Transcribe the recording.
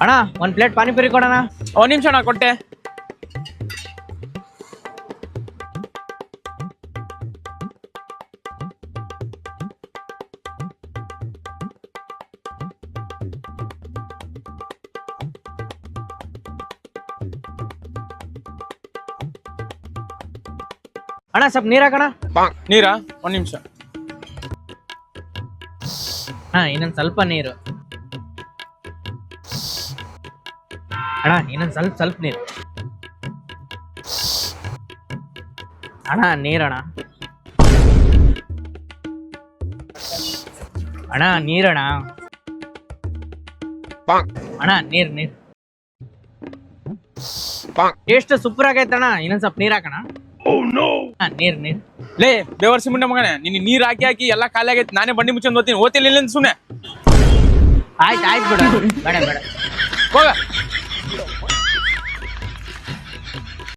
ಅಣ್ಣ ಒಂದ್ ಪ್ಲೇಟ್ ಪಾನಿಪುರಿ ಕೊಡೋಣ. ಒಂದ್ ನಿಮಿಷ ಅಣ್ಣ ಕೊಟ್ಟೆ. ಅಣ್ಣ ಸ್ವಲ್ಪ ನೀರ್ ಹಾಕಣ. ನೀರಾ? ಒಂದ್ ನಿಮಿಷ. ಹಾ ಇನ್ನೊಂದ್ ಸ್ವಲ್ಪ ನೀರು. ಅಣ್ಣ ಇನ್ನೊಂದ್ ಸ್ವಲ್ಪ ನೀರು. ಅಣ್ಣ ನೀರಣ್ಣ. ಅಣ್ಣ ನೀರಣ್ಣ. ಅಣ್ಣ ನೀರ್. ಎಷ್ಟು ಸೂಪರ್ ಆಗೈತಣ್ಣ. ಇನ್ನೊಂದ್ ಸ್ವಲ್ಪ ನೀರ್ ಹಾಕಣ. ನೀರ್. ಲೇ ಬೇವರ್ಸಿ ಮುಂಡೆ ಮಗನೇ, ನಿನ್ ನೀರ್ ಹಾಕಿ ಎಲ್ಲಾ ಖಾಲಿ ಆಗೈತಿ. ನಾನೇ ಬಂಡಿ ಮುಚ್ಚಂದ್ ಓದ್ತೀನಿ. ಓದ್ತಿಲ್ಲ ಸುಮ್ನೆ ಆಯ್ತು ಬಿಡು. ಬೇಡ ಹೋಗ.